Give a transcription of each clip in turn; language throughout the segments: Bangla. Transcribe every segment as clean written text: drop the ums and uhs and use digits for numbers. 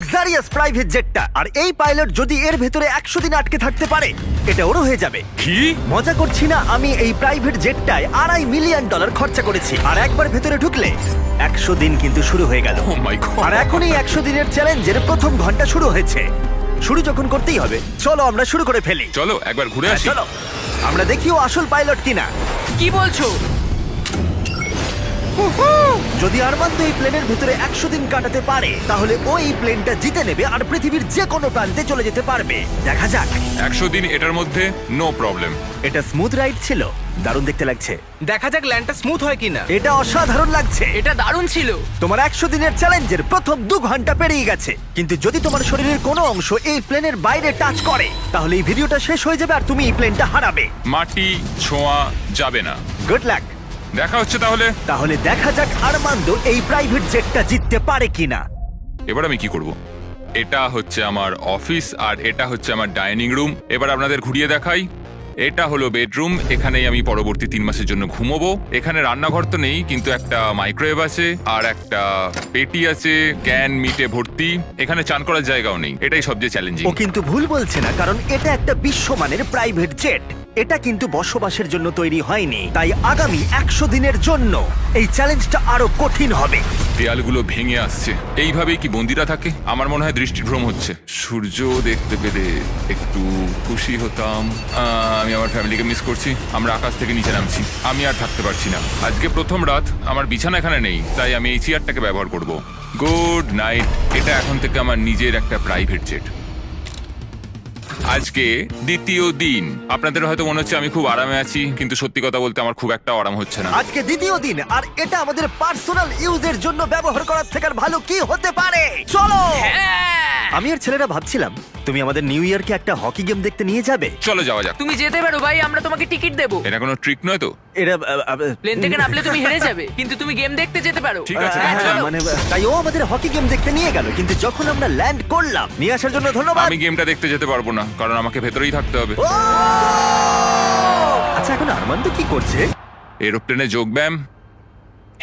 Luxurious private জেটটা। আর এই পাইলট যদি এর ভেতরে 100 দিন আটকে থাকতে পারে, এটা ওরও হয়ে যাবে। কি? মজা করছি না, আমি এই প্রাইভেট জেটটায় $2.5 মিলিয়ন খরচা করেছি। আর একবার ভেতরে ঢুকলে 100 দিন কিন্তু শুরু হয়ে গেল। ও মাই গড। আর এখনই 100 দিনের চ্যালেঞ্জের প্রথম ঘন্টা শুরু হয়েছে। শুরু যখন করতেই হবে, চলো আমরা শুরু করে ফেলি। চলো একবার ঘুরে হ্যাঁ, আসি। চলো আমরা দেখিও আসল পাইলট কিনা। কি বলছো? যদি আরমান্দ এই প্লেনের ভিতরে 100 দিন কাটাতে পারে, তাহলে ও এই প্লেনটা জিতে নেবে আর পৃথিবীর যে কোনো প্রান্তে চলে যেতে পারবে। দেখা যাক। 100 দিন এটার মধ্যে নো প্রবলেম। এটা স্মুথ রাইড ছিল, দারুণ দেখতে লাগছে। দেখা যাক ল্যান্ডটা স্মুথ হয় কিনা। এটা অসাধারণ লাগছে। এটা দারুণ ছিল। তোমার 100 দিনের চ্যালেঞ্জের প্রথম 2 ঘন্টা পেরিয়ে গেছে, কিন্তু যদি তোমার শরীরের কোনো অংশ এই প্লেনের বাইরে টাচ করে, তাহলে এই ভিডিওটা শেষ হয়ে যাবে আর তুমি এই প্লেনটা হারাবে। মাটি ছোঁয়া যাবে না। Good luck. দেখা হচ্ছে তাহলে। তাহলে দেখা যাক আরমান্দ এই প্রাইভেট জেটটা জিততে পারে কিনা। এবার আমি কি করব? এটা হচ্ছে আমার অফিস আর এটা হচ্ছে আমার ডাইনিং রুম। এবার আপনাদের ঘুরিয়ে দেখাই। এটা হলো বেডরুম, এখানেই আমি পরবর্তী 3 মাসের জন্য ঘুমোবো। এখানে রান্নাঘর তো নেই, কিন্তু একটা মাইক্রোওয়েভ আছে আর একটা পেটি আছে ক্যান মিটে ভর্তি। এখানে চান করার জায়গাও নেই, এটাই সবচেয়ে চ্যালেঞ্জিং। ও কিন্তু ভুল বলছে না, কারণ এটা একটা বিশ্বমানের প্রাইভেট জেট। এটা কিন্তু বসবাসের জন্য তৈরি হয়নি, তাই আগামী 100 দিনের জন্য এই চ্যালেঞ্জটা আরো কঠিন হবে। দেয়ালগুলো ভেঙে আসছে। এইভাবেই কি বন্দিরা থাকে? আমার মনে হয় দৃষ্টিভ্রম হচ্ছে। সূর্য দেখতে পেলে একটু খুশি হতাম। আমি আমার ফ্যামিলিকে মিস করছি। আমরা আকাশ থেকে নিচে নামছি, আমি আর থাকতে পারছি না। আজকে প্রথম রাত, আমার বিছানা এখানে নেই, তাই আমি এই চেয়ারটাকে ব্যবহার করব। Good night. এটা এখন থেকে আমার নিজের একটা প্রাইভেট জেট। আজকে দ্বিতীয় দিন। আপনাদের হয়তো মনে হচ্ছে আমি খুব আরামে আছি, কিন্তু সত্যি কথা বলতে আমার খুব একটা আরাম হচ্ছে না। আজকে দ্বিতীয় দিন, আর এটা আমাদের পার্সোনাল ইউজের জন্য ব্যবহার করার থেকে আর ভালো কি হতে পারে। চলো। আমি আর ছেলেরা ভাবছিলাম তুমি আমাদের নিউ ইয়ারকে একটা হকি গেম দেখতে নিয়ে যাবে। চলো যাওয়া যাক। তুমি যেতে পারো ভাই, আমরা তোমাকে টিকিট দেবো। এটা কোনো ট্রিক নয় তো? এরা প্লেন থেকে নামলে তুমি হেরে যাবে, কিন্তু তুমি গেম দেখতে যেতে পারো। ঠিক আছে, হ্যাঁ, চলো। মানে তাই ও আমাদের হকি গেম দেখতে নিয়ে গেল, কিন্তু যখন আমরা ল্যান্ড করলাম, নিয়ে আসার জন্য ধন্যবাদ। আমি গেমটা দেখতে যেতে পারবো না, কারণ আমাকে ভেতরেই থাকতে হবে। ও! আচ্ছা, এখন আরমান্দ কি করছে? এরোপ্লেনে যোগব্যায়াম।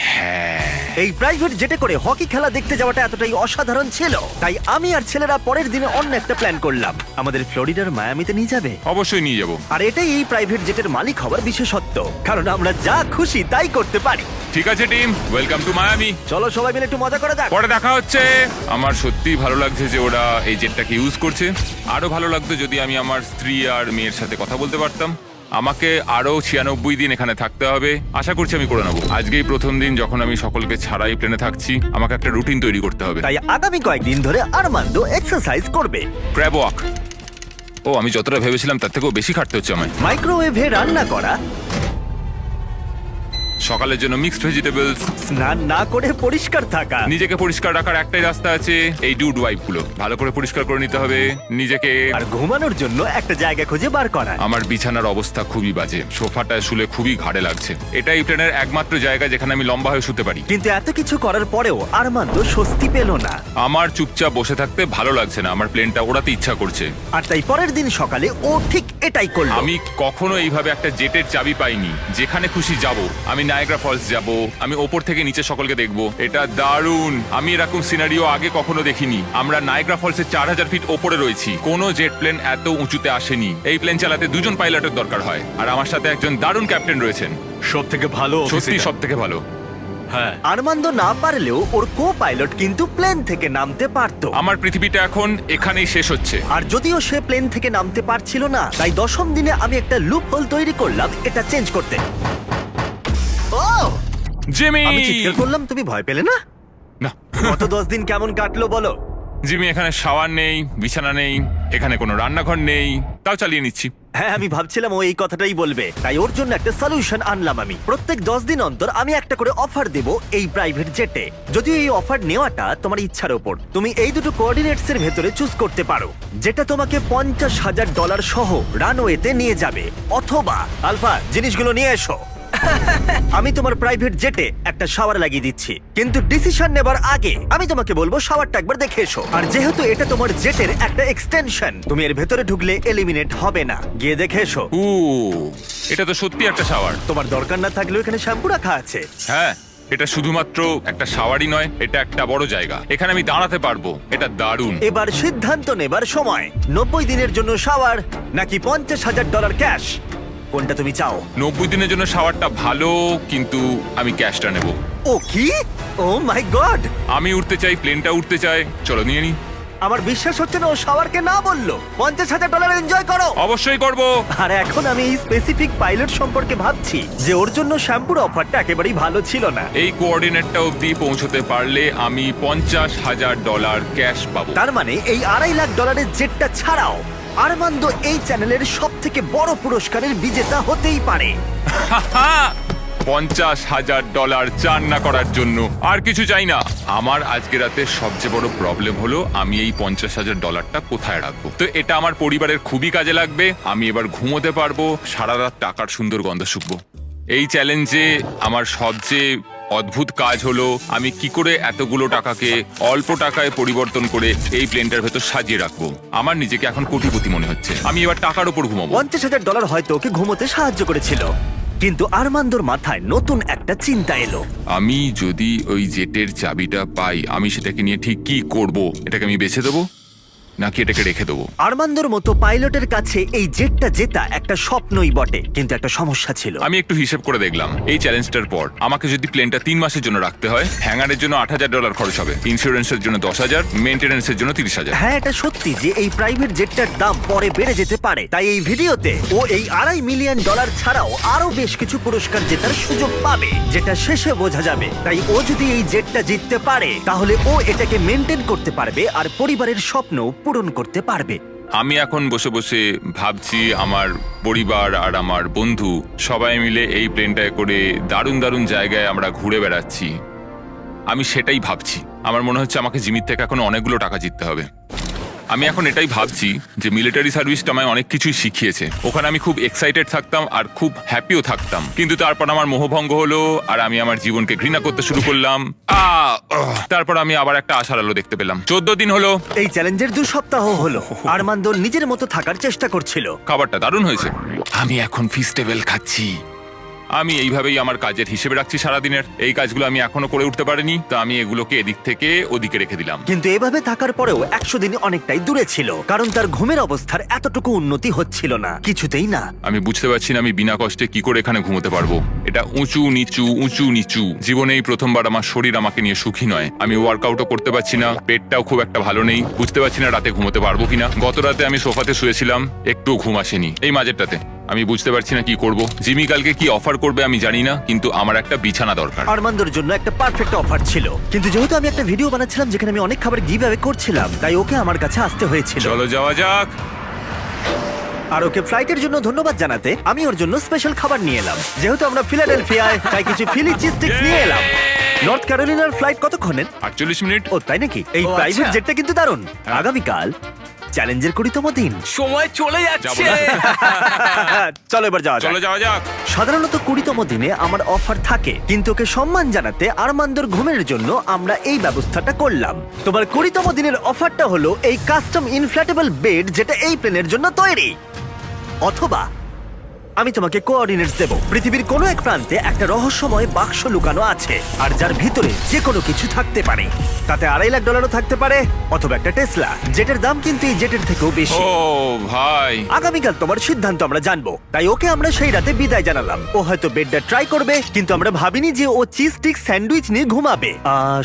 হ্যাঁ, এই প্রাইভেট জেটে করে হকি খেলা দেখতে যাওয়াটা এতটাই অসাধারণ ছিল, তাই আমি আর ছেলেরা পরের দিনে অন্য একটা প্ল্যান করলাম। আমাদের ফ্লোরিডার মায়ামিতে নিয়ে যাবে। অবশ্যই নিয়ে যাবো। আর এটাই এই প্রাইভেট জেটের মালিক হওয়ার বিশেষত্ব, কারণ আমরা যা খুশি তাই করতে পারি। ঠিক আছে টিম, ওয়েলকাম টু মায়ামি। চলো সবাই মিলে একটু মজা করা যাক। পরে দেখা হচ্ছে। আমার সত্যিই ভালো লাগছে যে ওরা এই জেটটাকে ইউজ করছে। আরো ভালো লাগতো যদি আমি আমার স্ত্রী আর মেয়ের সাথে কথা বলতে পারতাম। আমাকে আরো 96 দিন এখানে থাকতে হবে। আশা করছি আমি করে নেবো। আজকেই প্রথম দিন যখন আমি সকলকে ছাড়াই প্লেনে থাকছি। আমাকে একটা রুটিন তৈরি করতে হবে। তাই আগামী কয়েকদিন ধরে আরমান্দ এক্সারসাইজ করবে। Crab walk. ও, আমি যতটা ভেবেছিলাম তার থেকেও বেশি খাটতে হচ্ছে আমায়। মাইক্রোওয়েভে রান্না করা, সকালের জন্য মিক্সড ভেজিটেবলস। স্নান না করে পরিষ্কার থাকা। নিজেকে পরিষ্কার রাখার একটাই রাস্তা আছে, এই ডুড ওয়াইপ গুলো ভালো করে পরিষ্কার করে নিতে হবে নিজেকে। আর ঘুমানোর জন্য একটা জায়গা খুঁজে বার করা। আমার বিছানার অবস্থা খুবই বাজে, সোফাটায় শুলে খুবই ঘাড়ে লাগছে। এটাই প্লেনের একমাত্র জায়গা যেখানে আমি লম্বা হয়ে শুতে পারি। কিন্তু এত কিছু করার পরেও আরমান্দ স্বস্তি পেল না। আমার চুপচাপ বসে থাকতে ভালো লাগছে না, আমার প্লেনটা ওড়াতে ইচ্ছা করছে। আর তাই পরের দিন সকালে ও ঠিক এটাই করলো। আমি কখনো এইভাবে একটা জেটের চাবি পাইনি। যেখানে খুশি যাব। আমি নায়াগ্রা ফলস যাব, আমি ওপর থেকে নিচে সকলকে দেখব। এটা দারুণ। আমি এরকম সিনারিও আগে কখনো দেখিনি। আমরা নায়াগ্রা ফলসের 4000 ফিট ওপরে রয়েছি। কোনো জেট প্লেন এত উঁচুতে আসেনি। এই প্লেন চালাতে 2জন পাইলটের দরকার হয়, আর আমার সাথে একজন দারুণ ক্যাপ্টেন রয়েছেন। সব থেকে ভালো সত্যি সব থেকে ভালো। হ্যাঁ, আরমান্দ না পারলেও ওর কো পাইলট কিন্তু প্লেন থেকে নামতে পারতো। আমার পৃথিবীটা এখন এখানেই শেষ হচ্ছে। আর যদিও সে প্লেন থেকে নামতে পারছিল না, তাই 10ম দিনে আমি একটা লুপ হোল তৈরি করলাম এটা চেঞ্জ করতে। ও! জিমি! আমি চিৎকার করলাম, তুমি ভয় পেলে না? না, গত 10 দিন কেমন কাটলো বলো? জিমি, এখানে শাওয়ার নেই, বিছানা নেই, এখানে কোনো রান্নাঘর নেই, তাও চালিয়ে নিচ্ছি। হ্যাঁ, আমি ভাবছিলাম ও এই কথাটাই বলবে, তাই ওর জন্য একটা সলিউশন আনলাম আমি। প্রত্যেক 10 দিন অন্তর আমি একটা করে অফার দেব এই প্রাইভেট জেটে। যদিও এই অফার নেওয়াটা তোমার ইচ্ছার উপর। তুমি এই দুটো কোঅর্ডিনেটস এর ভেতরে চুজ করতে পারো, যেটা তোমাকে $50,000 সহ রানওয়েতে নিয়ে যাবে, অথবা আলফা জিনিসগুলো নিয়ে এসো। আমি তোমার প্রাইভেট জেটে একটা শাওয়ার লাগিয়ে দিচ্ছি, কিন্তু ডিসিশন নেবার আগে আমি তোমাকে বলবো শাওয়ারটা একবার দেখে এসো। আর যেহেতু এটা তোমার জেটের একটা এক্সটেনশন, তুমি এর ভেতরে ঢুকলে এলিমিনেট হবে না। গিয়ে দেখে এসো। এটা তো সত্যি একটা শাওয়ার। তোমার দরকার না থাকলেও এখানে শ্যাম্পু রাখা আছে। হ্যাঁ, এটা শুধুমাত্র একটা শাওয়ারই নয়, এটা একটা বড় জায়গা। এখানে আমি দাঁড়াতে পারবো, এটা দারুণ। এবার সিদ্ধান্ত নেবার সময়। 90 দিনের জন্য শাওয়ার নাকি $50,000 ক্যাশ, কোনটা তুমি চাও? 90 দিনের জন্য শাওয়ারটা ভালো, কিন্তু আমি ক্যাশটা নেব। ও কি? ও মাই গড, আমি উঠতে চাই, প্লেনটা উঠতে চাই। চলো নিয়ে নি। আমার বিশ্বাস হচ্ছে না ও শাওয়ারকে না বললো। $50,000 এনজয় করো। অবশ্যই করবো। আর এখন আমি এই স্পেসিফিক পাইলট সম্পর্কে ভাবছি যে ওর জন্য শ্যাম্পুর অফারটা একেবারেই ভালো ছিল না। এই কোঅর্ডিনেটটা অবধি পৌঁছতে পারলে আমি $50,000 ক্যাশ পাবো। তার মানে এই $2.5 লাখ জেটটা ছাড়াও আরমান্দো এই চ্যানেলের সব থেকে বড় পুরস্কারের বিজেতা হতেই পারে। $50,000 চান না করার জন্য আর কিছু চাই না। আমার আজকে রাতে সবচেয়ে বড় প্রবলেম হলো আমি এই $50,000টা কোথায় রাখবো। তো এটা আমার পরিবারের খুবই কাজে লাগবে। আমি এবার ঘুমোতে পারবো, সারা রাত টাকার সুন্দর গন্ধ শুকবো। এই চ্যালেঞ্জে আমার সবচেয়ে অদ্ভুত কাজ হলো আমি কি করে এতগুলো টাকাকে অল্প টাকায় পরিবর্তন করে এই প্লেনটার ভেতর সাজিয়ে রাখবো। আমার নিজেকে এখন কোটিপতি মনে হচ্ছে। আমি এবার টাকার উপর ঘুমাবো। $50,000 হয়তো ওকে ঘুমোতে সাহায্য করেছিল, কিন্তু আরমান্দোর মাথায় নতুন একটা চিন্তা এলো। আমি যদি ওই জেটের চাবিটা পাই, আমি সেটাকে নিয়ে ঠিক কি করব? এটাকে আমি বেছে দেবো নাকি এটাকে রেখে দেবো? আরমান্দোর মতো পাইলটের কাছে এই জেটটা জেতা একটা স্বপ্নই বটে, কিন্তু একটা সমস্যা ছিল। আমি একটু হিসেব করে দেখলাম, এই চ্যালেঞ্জটার পর আমাকে যদি প্লেনটা 3 মাসের জন্য রাখতে হয়, হ্যাঙ্গারের জন্য $8,000 খরচ হবে, ইন্স্যুরেন্সের জন্য $10,000, মেইনটেনেন্সের জন্য $30,000। হ্যাঁ, এটা সত্যি যে এই প্রাইভেট জেটটার দাম পরে বেড়ে যেতে পারে। তাই এই ভিডিওতে ও এই $2.5 মিলিয়ন ছাড়াও আরো বেশ কিছু পুরস্কার জেতার সুযোগ পাবে, যেটা শেষে বোঝা যাবে। তাই ও যদি এই জেটটা জিততে পারে তাহলে ও এটাকে মেনটেন করতে পারবে আর পরিবারের স্বপ্ন পূরণ করতে পারবে। আমি এখন বসে বসে ভাবছি আমার পরিবার আর আমার বন্ধু সবাই মিলে এই প্লেনটায় করে দারুণ দারুণ জায়গায় আমরা ঘুরে বেড়াচ্ছি। আমি সেটাই ভাবছি। আমার মনে হচ্ছে আমাকে জিমির থেকে এখন অনেকগুলো টাকা জিততে হবে। আমি এখন এটাই ভাবছি যে মিলিটারি সার্ভিসটা আমায় অনেক কিছুই শিখিয়েছে। ওখানে আমি খুব এক্সাইটেড থাকতাম আর খুব হ্যাপিও থাকতাম, কিন্তু তারপর আমার মোহভঙ্গ হলো আর আমি আমার জীবনকে ঘৃণা করতে শুরু করলাম। তারপর আমি আবার একটা আশার আলো দেখতে পেলাম। 14 দিন হলো এই চ্যালেঞ্জের 2 সপ্তাহ হলো। আরমান্দো নিজের মতো থাকার চেষ্টা করছিল। খাবারটা দারুণ হয়েছে। আমি এখন ফিস্টেবল খাচ্ছি। আমি এইভাবেই আমার কাজের হিসেবে রাখছি সারাদিনের। এই কাজগুলো আমি এখনো করে উঠতে পারিনি, তো আমি এগুলোকে এদিক থেকে ওদিকে রেখে দিলাম। কিন্তু এভাবে থাকার পরেও 100 দিন অনেকটাই দূরে ছিল, কারণ তার ঘুমের অবস্থার এতটুকু উন্নতি হচ্ছিল না, কিছুতেই না। আমি বুঝতে পারছি না আমি বিনা কষ্টে কি করে এখানে ঘুমোতে পারবো। এটা উঁচু নিচু। জীবনেই প্রথমবার আমার শরীর আমাকে নিয়ে সুখী নয়। আমি ওয়ার্কআউটও করতে পারছি না, পেটটাও খুব একটা ভালো নেই। বুঝতে পারছি না রাতে ঘুমোতে পারবো কিনা। গত রাতে আমি সোফাতে শুয়েছিলাম, একটুও ঘুম আসেনি। এই মাঝেরটাতে আমি বুঝতে পারছি না কি করব। জিমি কালকে কি অফার করবে আমি জানি না, কিন্তু আমার একটা বিছানা দরকার। আরমান্দোর জন্য একটা পারফেক্ট অফার ছিল, কিন্তু যেহেতু আমি একটা ভিডিও বানাচ্ছিলাম যেখানে আমি অনেক খাবার গিভ অ্যাওয়ে করছিলাম, তাই ওকে আমার কাছে আসতে হয়েছিল। চলো যাওয়া যাক। আর ওকে ফ্লাইটের জন্য ধন্যবাদ জানাতে আমি ওর জন্য স্পেশাল খাবার নিয়ে এলাম। যেহেতু আমরা ফিলাডেলফিয়ায়, তাই কিছু ফিলি চিজ স্টিক্স নিয়ে এলাম। নর্থ ক্যারোলিনার ফ্লাইট কতক্ষণের? 48 মিনিট। ও তাই নাকি? এই ও, প্রাইভেট আচ্ছা। জেটটা কিন্তু দারুণ। আগামীকাল চ্যালেঞ্জের 20তম দিন। সময় চলে যাবো যাচ্ছে। না। চলো এবার যাওয়া যাক। চলো যাওয়া যাক। সাধারণত 20তম দিনে আমার অফার থাকে, কিন্তু ওকে সম্মান জানাতে আরমান্দোর ঘুমের জন্য আমরা এই ব্যবস্থাটা করলাম। তোমার 20তম দিনের অফারটা হলো এই কাস্টম ইনফ্ল্যাটেবল বেড, যেটা এই প্লেনের জন্য তৈরি। অথবা আমি তোমাকে কোঅর্ডিনেটস দেব। পৃথিবীর কোনো এক প্রান্তে একটা রহস্যময় বাক্স লুকানো আছে, আর যার ভিতরে যে কোনো কিছু থাকতে পারে। তাতে $2.5 লাখ থাকতে পারে, অথবা একটা টেসলা, যেটার দাম কিন্তু এই জেটের থেকেও বেশি। ও ভাই, আগামীকাল তোমার সিদ্ধান্ত আমরা জানবো, তাই ওকে আমরা সেই রাতে বিদায় জানালাম। ও হয়তো বেডটা ট্রাই করবে, কিন্তু আমরা ভাবিনি যে ও চিজ স্টিক স্যান্ডউইচ নিয়ে ঘুমাবে।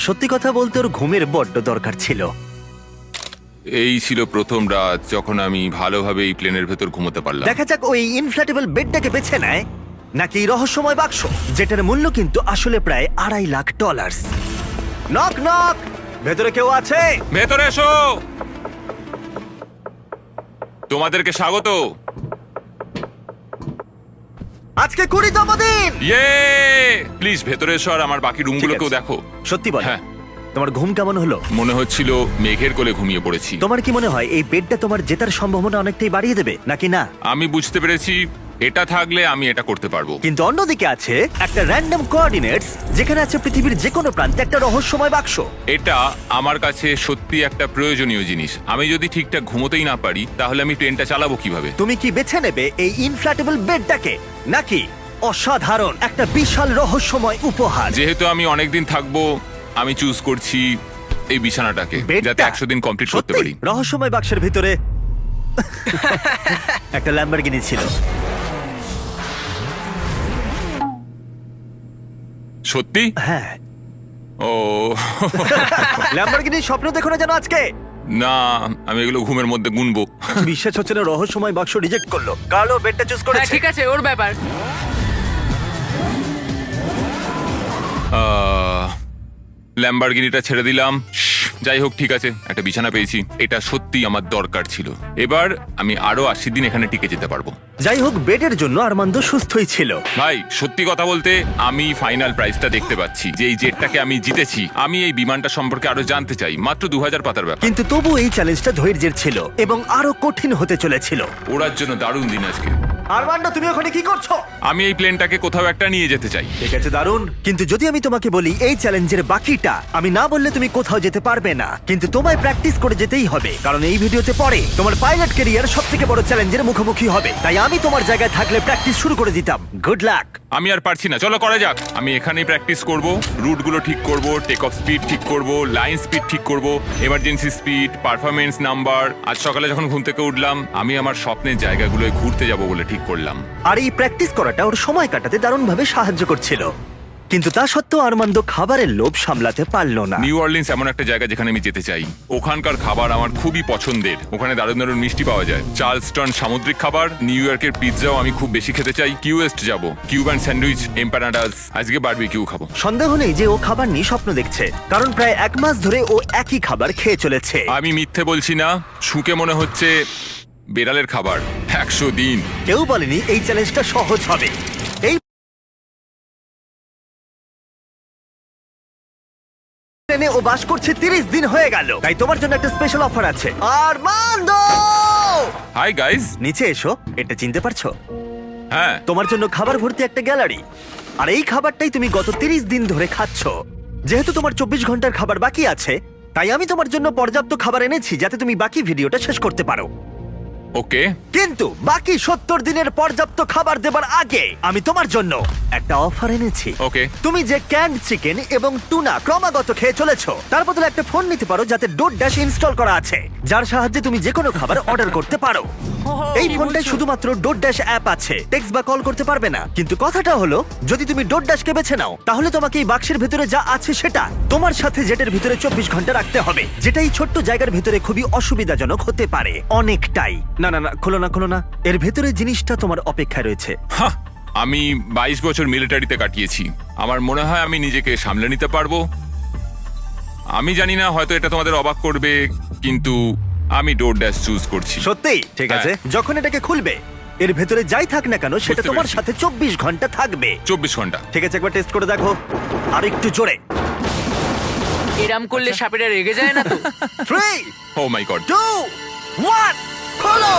সত্যি কথা বলতে ওর ঘুমের বড্ড দরকার ছিল। এই ছিল প্রথম রাত যখন আমি ভালোভাবে এই প্লেনের ভেতর ঘুমোতে পারলাম। দেখা যাক ওই ইনফ্ল্যাটেবল বেডটাকে বেছে নেয় নাকি এই রহস্যময় বাক্স, যেটার মূল্য কিন্তু আসলে প্রায় $2.5 লাখ। নক নক, ভেতরে কেউ আছে? ভেতরে এসো। তোমাদেরকে স্বাগত। আজকে 20তম দিন। ইয়ে, প্লিজ ভেতরে এসো আর আমার বাকি রুমগুলোকেও ঠিক আছে। দেখো। সত্যি বল, হ্যাঁ। তোমার ঘুম কেমন হলো? মনে হচ্ছিল মেঘের কোলে ঘুমিয়ে পড়েছি। তোমার কি মনে হয় এই বেডটা তোমার জেতার সম্ভাবনা অনেকটাই বাড়িয়ে দেবে নাকি না? আমি বুঝতে পেরেছি এটা থাকলে আমি এটা করতে পারবো। কিন্তু অন্যদিকে আছে একটা র্যান্ডম কোঅর্ডিনেটস, যেখানে আছে পৃথিবীর যে কোনো প্রান্তে একটা রহস্যময় বাক্স। এটা আমার কাছে সত্যি একটা প্রয়োজনীয় জিনিস। আমি যদি ঠিকঠাক ঘুমোতেই না পারি তাহলে আমি ট্রেনটা চালাবো কিভাবে? তুমি কি বেছে নেবে এই ইনফ্ল্যাটেবল বেডটাকে নাকি অসাধারণ, একটা বিশাল রহস্যময় উপহার। যেহেতু আমি অনেকদিন থাকবো, আমি চুজ করছি এই বিছানাটাকে, বেডটা? যাতে 100 দিন কমপ্লিট করতে সত্যি? পারি। রহস্যময় বাক্সের ভিতরে একটা ল্যাম্বরগিনি ছিল। সত্যি? হ্যাঁ, ও ল্যাম্বরগিনির স্বপ্ন দেখো না যেন আজকে। না, আমি এগুলো ঘুমের মধ্যে গুনবো। বিশ্বাস হচ্ছে না, রহস্যময় বাক্স রিজেক্ট করলো। কার্লো বেডটা চুজ হ্যাঁ করেছে। ঠিক আছে, ওর ব্যাপার। ল্যাম্বরগিনিটা ছেড়ে দিলাম। যাই হোক, ঠিক আছে, একটা বিছানা পেয়েছি, এটা সত্যি আমার দরকার ছিল। এবার আমি আরো 80 দিন এখানে টিকে যেতে পারবো। যাই হোক, বেডের জন্য আরমান্দ সুস্থই ছিল। ভাই, সত্যি কথা বলতে আমি ফাইনাল প্রাইসটা দেখতে পাচ্ছি, যে এই জেটটাকে আমি জিতেছি। আমি এই বিমানটা সম্পর্কে আরো জানতে চাই। মাত্র 2000 পাতার ব্যাপার। কিন্তু তবু এই চ্যালেঞ্জটা ধৈর্যের ছিল এবং আরো কঠিন হতে চলেছিল। ওড়ার জন্য দারুণ দিন আজকে। আরমান্দ, তুমি ওখানে কি করছো? আমি এই প্লেনটাকে কোথাও একটা নিয়ে যেতে চাই। ঠিক আছে, দারুণ। কিন্তু যদি আমি তোমাকে বলি এই চ্যালেঞ্জের বাকিটা, আমি না বললে তুমি কোথাও যেতে পারবে না। কিন্তু তোমায় প্র্যাকটিস করে যেতেই হবে, কারণ এই ভিডিওতে পরে তোমার পাইলট ক্যারিয়ার সবথেকে বড় চ্যালেঞ্জের মুখোমুখি হবে। তাই আমি তোমার জায়গায় থাকলে প্র্যাকটিস শুরু করে দিতাম। Good luck. আমি আর পারছি না, চলো করা যাক। আমি এখানেই প্র্যাকটিস করব, রুটগুলো ঠিক করব, টেক অফ স্পিড ঠিক করব, লাইন স্পিড ঠিক করব, এমার্জেন্সি স্পিড, পারফরমেন্স নাম্বার। আজ সকালে যখন ঘুম থেকে উঠলাম, আমি আমার স্বপ্নের জায়গাগুলোয় ঘুরতে যাব বলে ঠিক করলাম। আর এই প্র্যাকটিস করাটা ওর সময় কাটাতে দারুণভাবে সাহায্য করছিল। কিন্তু তা সত্ত্বেও আরমান্দ খাবারের লোভ সামলাতে পারলো না। নিউ অরলিন্স এমন একটা জায়গা যেখানে আমি যেতে চাই। ওখানকার খাবার আমার খুবই পছন্দের। ওখানে দারুণ দারুণ মিষ্টি পাওয়া যায়, চার্লস্টন সামুদ্রিক খাবার, নিউ ইয়র্কের পিৎজাও আমি খুব বেশি খেতে চাই। কিউএস্ট যাব, কিউবান স্যান্ডউইচ, এম্পানাডাস, আজকে বারবিকিউ খাবো। সন্দেহ নেই যে ও খাবার নিয়ে স্বপ্ন দেখছে, কারণ প্রায় 1 মাস ধরে ও একই খাবার খেয়ে চলেছে। আমি মিথ্যে বলছি না, শুকে মনে হচ্ছে বেড়ালের খাবার। 100 দিন। কেউ বলেনি এই চ্যালেঞ্জটা সহজ হবে। এই প্লেনে ও বাস করছে 30 দিন হয়ে গেল, তাই তোমার জন্য একটা স্পেশাল অফার আছে। Armand, hi guys. নিচে এসো। এটা চিনতে পারছো? হ্যাঁ, তোমার জন্য খাবার ভর্তি একটা গ্যালারি। আর এই খাবারটাই তুমি গত 30 দিন ধরে খাচ্ছ। যেহেতু তোমার 24 ঘন্টার খাবার বাকি আছে, তাই আমি তোমার জন্য পর্যাপ্ত খাবার এনেছি যাতে তুমি বাকি ভিডিওটা শেষ করতে পারো। ওকে। কিন্তু বাকি 70 দিনের পর্যাপ্ত খাবার দেবার আগে আমি তোমার জন্য একটা অফার এনেছি। ওকে। তুমি যে ক্যান্ড চিকেন এবং টুনা ক্রমাগত খেয়ে চলেছো, তার বদলে একটা ফোন নিতে পারো যাতে ডোরড্যাশ ইনস্টল করা আছে, যার সাহায্যে তুমি যে কোনো খাবার অর্ডার করতে পারো। এই কি ফোনটায় বলছো? শুধুমাত্র ডোরড্যাশ অ্যাপ আছে, টেক্সট বা কল করতে পারবে না। কিন্তু কথাটা হলো, যদি তুমি ডোরড্যাশকে বেছে নাও, তাহলে তোমাকে এই বাক্সের ভিতরে যা আছে সেটা তোমার সাথে জেটের ভিতরে 24 ঘন্টা রাখতে হবে, যেটা এই ছোট্ট জায়গার ভিতরে খুবই অসুবিধাজনক হতে পারে অনেকটাই। না না না, খোলো না খোলো না, এর ভেতরে জিনিসটা তোমার অপেক্ষায় রয়েছে। হাহ, আমি 22 বছর মিলিটারিতে কাটিয়েছি। আমার মনে হয় আমি নিজেকে সামলে নিতে পারবো। আমি জানি না, হয়তো এটা তোমাদের অবাক করবে, কিন্তু আমি ডোরড্যাশ চুজ করছি। সত্যি? ঠিক আছে, যখন এটাকে খুলবে, এর ভেতরে যাই থাক না কেন সেটা বুঝতে তোমার পেরেছি। সাথে 24 ঘন্টা থাকবে। 24 ঘন্টা। ঠিক আছে, একবার টেস্ট করে দেখো। আর একটু জোরে। এরাম করলে সাপেরা রেগে যায় না তো? 3, ও মাই গড। 2, 1, খোলো!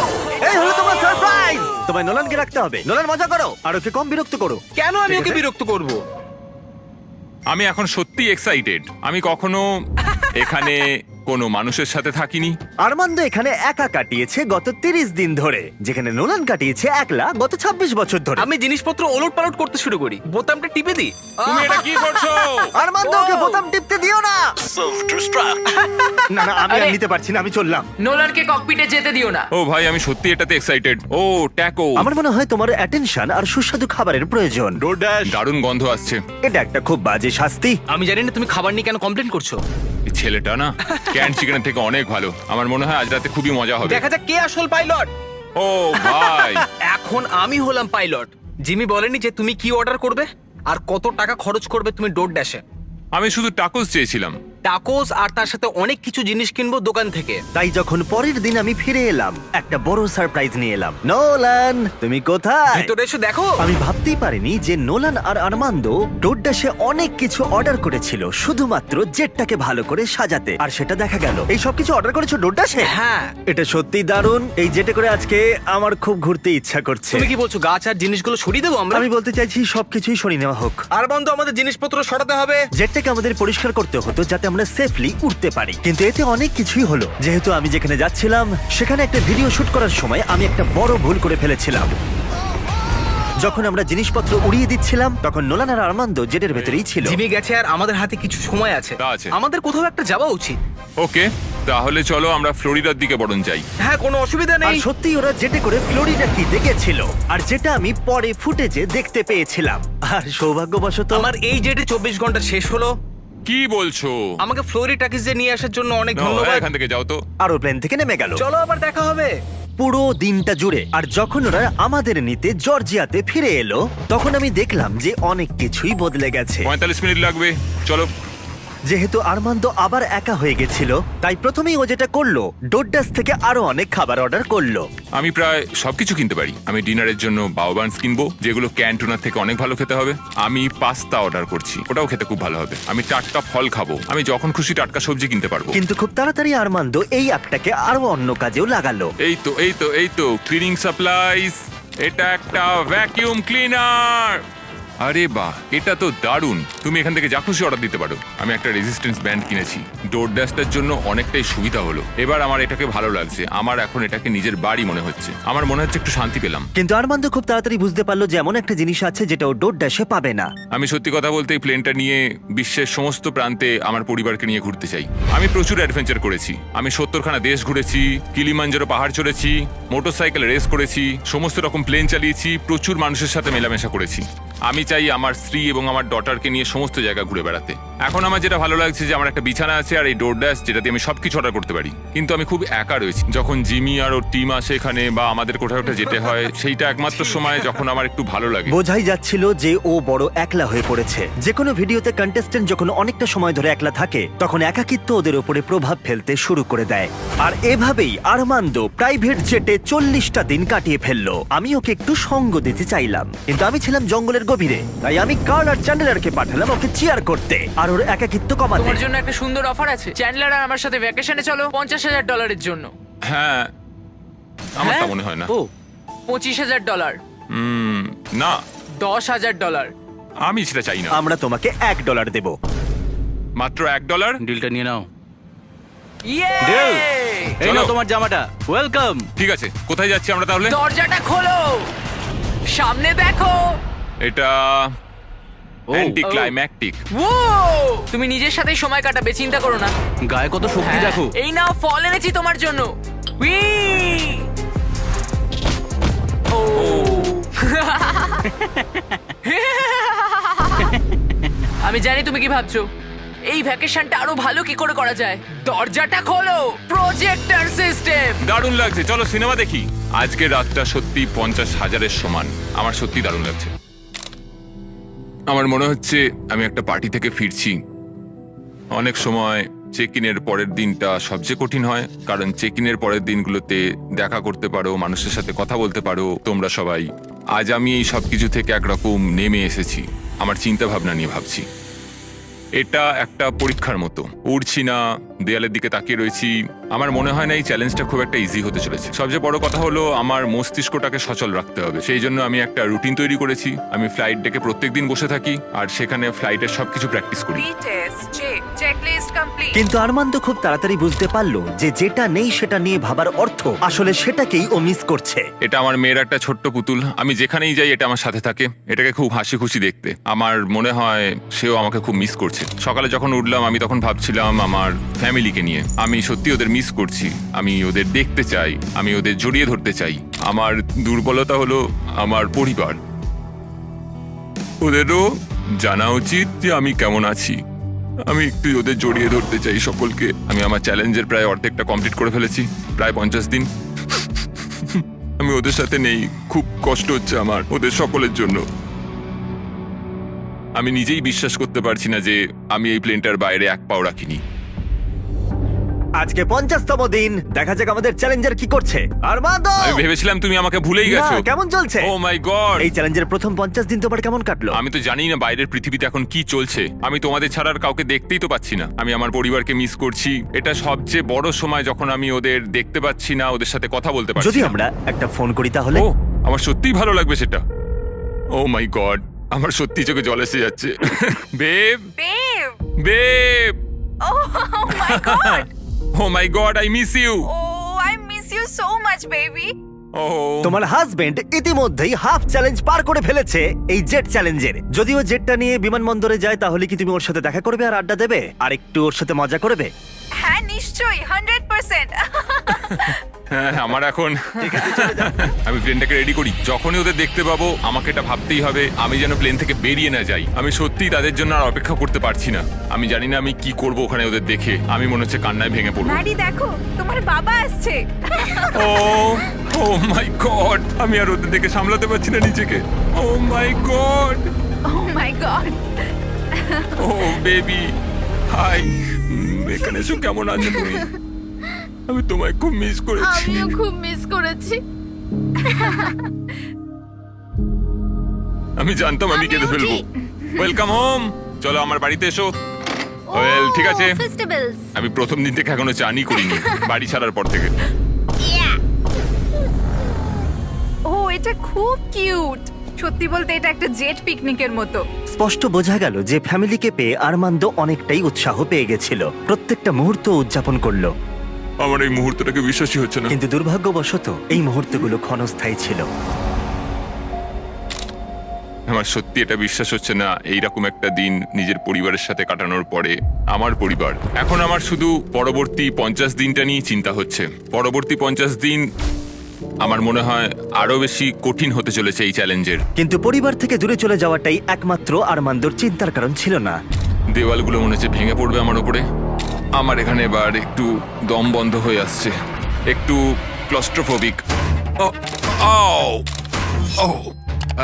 এই হলো তোমার সারপ্রাইজ। তোমায় নোলানকে রাখতে হবে। নোলান, মজা করো আর ওকে কম বিরক্ত করো। কেন আমি ঠিক ওকে আছে? বিরক্ত করব? আমি এখন সত্যি এক্সাইটেড। আমি কখনো এখানে কোনো মানুষের সাথে থাকিনি। আরমান্দ এখানে একা কাটিয়েছে গত 30 দিন ধরে, যেখানে নোলান কাটিয়েছে একলা গত 26 বছর ধরে। আমি জিনিসপত্র ওলট পালট করতে শুরু করি, বোতামটা টিপে দিই। তুমি এটা কি করছো? আরমান্দ, ওকে বোতাম টিপতে দিও না। না না, আমি আর আরে! নিতে পারছি না, আমি চললাম। নোলানকে ককপিটে যেতে দিও না। ও ভাই, আমি সত্যি এটাতে এক্সাইটেড। ও ট্যাকো, আমার মনে হয় তোমার অ্যাটেনশন আর সুস্বাদু খাবারের প্রয়োজন। দারুণ গন্ধ আসছে। এটা একটা খুব বাজে শাস্তি। আমি জানি না তুমি খাবার নিয়ে কেন কমপ্লেন করছো। এই ছেলেটা না ক্যান চিকেনের থেকে অনেক ভালো। আমার মনে হয় আজ রাতে খুবই মজা হবে। দেখা যাক কে আসল পাইলট। ও ভাই, এখন আমি হলাম পাইলট। জিমি বলেনি যে তুমি কি অর্ডার করবে আর কত টাকা খরচ করবে তুমি ডোরড্যাশে। আমি শুধু টাকোস চেয়েছিলাম। টাকোস আর তার সাথে অনেক কিছু জিনিস কিনবো দোকান থেকে। তাই যখন পরের দিন আমি ফিরে এলাম, একটা বড় সারপ্রাইজ নিয়ে এলাম। নোলান, তুমি কোথায়? ভেতরে এসে দেখো। আমি ভাবতেই পারিনি যে নোলান আর আরমান্দ ডোরড্যাশে অনেক কিছু অর্ডার করেছিল শুধুমাত্র জেটটাকে ভালো করে সাজাতে, আর সেটা দেখা গেল। এই সব কিছু অর্ডার করেছো ডোরড্যাশে? হ্যাঁ। এটা সত্যিই দারুণ। এই জেটে করে আজকে আমার খুব ঘুরতে ইচ্ছা করছে। তুমি কি বলছো গাছ আর জিনিসগুলো সরিয়ে দেবো আমরা? আমি বলতে চাইছি সবকিছুই সরিয়ে নেওয়া হোক। আর বন্ধু, আমাদের জিনিসপত্র সরাতে হবে। জেটটাকে আমাদের পরিষ্কার করতে হতো যাতে আমরা সেফলি উঠতে পারি, কিন্তু এতে অনেক কিছুই হলো। যেহেতু আমি যেখানে যাচ্ছিলাম সেখানে একটা ভিডিও শুট করার সময় আমি একটা বড় ভুল করে ফেলেছিলাম। যখন আমরা জিনিসপত্র উড়িয়ে দিচ্ছিলাম তখন নোলান আর আর্মান্দো জেটের ভেতরেই ছিল। জিমি গেছে আর আমাদের হাতে কিছু সময় আছে। তা আছে। আমাদের কোথাও একটা যাওয়া উচিত। ওকে, তাহলে চলো আমরা ফ্লোরিডার দিকে বরং যাই। হ্যাঁ, কোনো অসুবিধা আর নেই। সত্যিই ওরা জেটে করে ফ্লোরিডা কিতে গেছিল, আর যেটা আমি পরে ফুটেজে দেখতে পেয়েছিলাম। আর সৌভাগ্যবশত আমার এই জেটে 24 ঘন্টা শেষ হলো। কি বলছো? আমাকে ফ্লোরিডা টাকিজে নিয়ে আসার জন্য অনেক নাও, ধন্যবাদ। এখান থেকে যাও তো। আরো প্লেন থেকে নেমে গেল চলো আবার দেখা হবে। পুরো দিনটা জুড়ে। আর যখন ওরা আমাদের নিতে জর্জিয়াতে ফিরে এলো তখন আমি দেখলাম যে অনেক কিছুই বদলে গেছে। 45 মিনিট লাগবে, চলো। যেহেতু আর্মান্দো আবার একা হয়ে গেছিল তাই প্রথমেই ও যেটা করলো ডোডাস থেকে আরো অনেক খাবার অর্ডার করলো। আমি প্রায় সবকিছু কিনতে পারি। আমি ডিনারের জন্য বাউবান্স কিনবো, যেগুলো ক্যান্টুনার থেকে অনেক ভালো খেতে হবে। আমি পাস্তা অর্ডার করছি, ওটাও খেতে খুব ভালো হবে। আমি টাটকা ফল খাবো, আমি যখন খুশি টাটকা সবজি কিনতে পারবো। কিন্তু খুব তাড়াতাড়ি আর্মান্দো এই অ্যাপটাকে আরো অন্য কাজেও লাগালো। এই তো ক্লিনিং সাপ্লাইজ। এটা একটা ভ্যাকিউম ক্লিনার। আরে বাহ, এটা তো দারুণ। তুমি এখান থেকে যা খুশি অর্ডার দিতে পারো। আমি একটা রেজিস্ট্যান্স ব্যান্ড কিনেছি, ডোর ড্যাশটার জন্য অনেকটাই সুবিধা হলো। এবার আমার এটাকে ভালো লাগছে, আমার এখন এটাকে নিজের বাড়ি মনে হচ্ছে। আমার মনে হচ্ছে একটু শান্তি পেলাম। কিন্তু আর্মান্দো খুব তাড়াতাড়ি বুঝতে পারলো যে এমন একটা জিনিস আছে যেটা ও ডোডাসে পাবে না। আমি সত্যি কথা বলতে এই প্লেনটা নিয়ে বিশ্বের সমস্ত প্রান্তে আমার পরিবারকে নিয়ে ঘুরতে চাই। আমি প্রচুর অ্যাডভেঞ্চার করেছি। আমি 70খানা দেশ ঘুরেছি, কিলিমাঞ্জারো পাহাড় চড়েছি, মোটরসাইকেল রেস করেছি, সমস্ত রকম প্লেন চালিয়েছি, প্রচুর মানুষের সাথে মেলামেশা করেছি। আমি চাই আমার স্ত্রী এবং আমার ডটারকে নিয়ে সমস্ত জায়গা ঘুরে বেড়াতে। এখন আমার যেটা ভালো লাগছে যে আমার একটা বিছানা আছে আর এই ডোরড্যাশ, যেটাতে আমি সবকিছু অর্ডার করতে পারি। কিন্তু আমি খুব একা রয়েছি। যখন জিমি আর ওর টিম আসে এখানে বা আমাদের কোথাও একটা যেতে হয়, সেইটা একমাত্র সময় যখন আমার একটু ভালো লাগে। বোঝাই যাচ্ছিল যে ও বড় একলা হয়ে পড়েছে। যে কোনো ভিডিওতে কন্টেস্টেন্ট যখন অনেকটা সময় ধরে একলা থাকে তখন একাকিত্ব ওদের উপরে প্রভাব ফেলতে শুরু করে দেয়। আর এভাবেই আর্মান্দো প্রাইভেট জেটে 40টা দিন কাটিয়ে ফেললো। আমি ওকে একটু সঙ্গ দিতে চাইলাম, কিন্তু আমি ছিলাম জঙ্গলের গভীরে, তাই আমি কার্ল আর চ্যান্ডেলারকে পাঠালাম ওকে চিয়ার করতে আর ওর একাকিত্ব কমাতে। তোমার জন্য একটা সুন্দর অফার আছে। চ্যান্ডলার আর আমার সাথে ভ্যাকেশনে চলো $50,000 জন্য। হ্যাঁ, আমার তা হ্যাঁ? মনে হয় না। ও, $25,000, না, $10,000। আমি সেটা চাই না। আমরা তোমাকে $1 দেব। মাত্র $1? ডিলটা নিয়ে নাও। ইয়ে! Deal! এই চলো। নাও তোমার জামাটা, ওয়েলকাম। ঠিক আছে, কোথায় যাচ্ছি আমরা তাহলে? দরজাটা খোলো, সামনে দেখো। এটা অ্যান্টি ক্লাইম্যাকটিক। ও, তুমি নিজের সাথেই সময় কাটাবে, চিন্তা করো না। গায়ে কত শক্তি হ্যাঁ, দেখো। এই নাও ফল এনেছি তোমার জন্য। উই! ও আমি জানি তুমি কি ভাবছো, এই ভ্যাকেশনটা আরো ভালো কি করে করা যায়। দরজাটা খোলো, প্রজেক্টর সিস্টেম। দারুণ লাগছে, চলো সিনেমা দেখি। আজকে রাতটা সত্যি 50,000-এর সমান। আমার সত্যি দারুণ লাগছে। আমার মনে হচ্ছে আমি একটা পার্টি থেকে ফিরছি। অনেক সময় চেক ইনের পরের দিনটা সবচেয়ে কঠিন হয়, কারণ চেক ইনের পরের দিনগুলোতে দেখা করতে পারো, মানুষের সাথে কথা বলতে পারো তোমরা সবাই। আজ আমি এই সব কিছু থেকে একরকম নেমে এসেছি, আমার চিন্তা ভাবনা নিয়ে ভাবছি। এটা একটা পরীক্ষার মতো। উড়ছি না, দেয়ালের দিকে তাকিয়ে রয়েছি। আমার মনে হয় না এই চ্যালেঞ্জটা খুব একটা ইজি হতে চলেছে। সবচেয়ে বড় কথা হলো আমার মস্তিষ্কটাকে সচল রাখতে হবে। সেই জন্য আমি একটা রুটিন তৈরি করেছি। আমি ফ্লাইট ডেকে প্রত্যেকদিন বসে থাকি আর সেখানে ফ্লাইটের সবকিছু প্র্যাকটিস করি। কিন্তু আর্মান্দো খুব তাড়াতাড়ি বুঝতে পারলো যে যেটা নেই সেটা নিয়ে ভাবার অর্থ আসলে সেটাকেই ও মিস করছে। এটা আমার মেয়ের একটা ছোট্ট পুতুল। আমি যেখানেই যাই এটা আমার সাথে থাকে। এটাকে খুব হাসি খুশি দেখতে। আমার মনে হয় সেও আমাকে খুব মিস করছে। সকালে যখন উঠলাম আমি তখন ভাবছিলাম আমার ফ্যামিলিকে নিয়ে। আমি সত্যি ওদের মিস করছি। আমি ওদের দেখতে চাই, আমি ওদের জড়িয়ে ধরতে চাই। আমার দুর্বলতা হলো আমার পরিবার। ওদেরও জানা উচিত যে আমি কেমন আছি। আমি একটু ওদের জড়িয়ে ধরতে চাই সকলকে। আমি আমার চ্যালেঞ্জের প্রায় অর্ধেকটা কমপ্লিট করে ফেলেছি, প্রায় 50 দিন। আমি ওদের সাথে নেই, খুব কষ্ট হচ্ছে আমার ওদের সকলের জন্য। আমি নিজেই বিশ্বাস করতে পারছি না যে আমি এই প্লেনটার বাইরে এক পাও রাখিনি। আজকে 50তম দিন, দেখা যাক আমাদের চ্যালেঞ্জার কি করছে। আর্মান্দো, আমি ভেবেছিলাম তুমি আমাকে ভুলেই না, গেছো। কেমন চলছে? ও মাই গড! এই চ্যালেঞ্জের প্রথম 50 দিন তোমার কেমন কাটলো? আমি তো জানি না বাইরের পৃথিবীতে এখন কি চলছে। আমি তোমাদের ছাড়া আর কাউকে দেখতেই তো পাচ্ছি না। আমি আমার পরিবারকে মিস করছি। এটা সবচেয়ে বড় সময় যখন আমি ওদের দেখতে পাচ্ছি না, ওদের সাথে কথা বলতে পারছি যদি না। আমরা একটা ফোন করি তাহলে? ও, আমার সত্যিই ভালো লাগবে সেটা। ও মাই গড, আমার সত্যি চোখে জল এসে যাচ্ছে। Babe, Babe! Babe, Oh, my God! Oh my God, I miss you. Oh, I miss you so much, baby. ও তোমার হাজবেন্ড ইতিমধ্যেই হাফ চ্যালেঞ্জ পার করে ফেলেছে এই জেট চ্যালেঞ্জের। যদিও জেটটা নিয়ে বিমানবন্দরে যায়, তাহলে কি তুমি ওর সাথে দেখা করবে আর আড্ডা দেবে আর একটু ওর সাথে মজা করবে? হ্যাঁ নিশ্চয়ই 100%। হ্যাঁ, আমার এখন আমি প্লেনটাকে রেডি করি। যখনই ওদের দেখতে পাবো আমাকে এটা ভাবতেই হবে আমি যেন প্লেন থেকে বেরিয়ে না যাই। আমি সত্যিই তাদের জন্য আর অপেক্ষা করতে পারছি না। আমি জানি না আমি কি করব ওখানে ওদের দেখে। আমি মনে হচ্ছে কান্নায় ভেঙে পড়বো। ম্যাডি দেখো তোমার বাবা আসছে। ও ও মাই গড, আমি আর ওদের দেখে সামলাতে পারছি না নিজেকে। ও my god, O my god. O baby, high. এখানে এসো, কেমন আছো তুমি? আমি তোমায় খুব মিস করেছি। আমিও খুব মিস করেছি। আমি জানতাম আমি কেঁদে আমিও ফেলবো। ঠিক। Welcome home. চলো আমার বাড়িতে এসো। ওয়েল, ঠিক আছে। ফেস্টিভ্যালস। আমি প্রথম দিন থেকে এখনো চানই করিনি, বাড়ি ছাড়ার পর থেকে। ও এটা খুব কিউট। সত্যি বলতে এটা একটা জেট পিকনিকের মতো। স্পষ্ট বোঝা গেল যে ফ্যামিলিকে পেয়ে আরমান্দ অনেকটাই উৎসাহ পেয়ে গেছিল। প্রত্যেকটা মুহূর্ত উদযাপন করলো। আমার এই মুহূর্তটাকে বিশ্বাসই হচ্ছে না। কিন্তু দুর্ভাগ্যবশত এই মুহূর্তগুলো ক্ষণস্থায়ী ছিল। আমার সত্যি এটা বিশ্বাস হচ্ছে না, এইরকম একটা দিন নিজের পরিবারের সাথে কাটানোর পরে। আমার পরিবার। এখন আমার শুধু পরবর্তী 50 দিনটা নিয়ে চিন্তা হচ্ছে। পরবর্তী 50 দিন আমার মনে হয় আরো বেশি কঠিন হতে চলেছে এই চ্যালেঞ্জের। কিন্তু পরিবার থেকে দূরে চলে যাওয়াটাই একমাত্র আরমান্দর চিন্তার কারণ ছিল না। দেওয়ালগুলো মনে হচ্ছে ভেঙে পড়বে আমার উপরে। আমার এখানে এবার একটু দম বন্ধ হয়ে আসছে, একটু ক্লস্ট্রোফোবিক।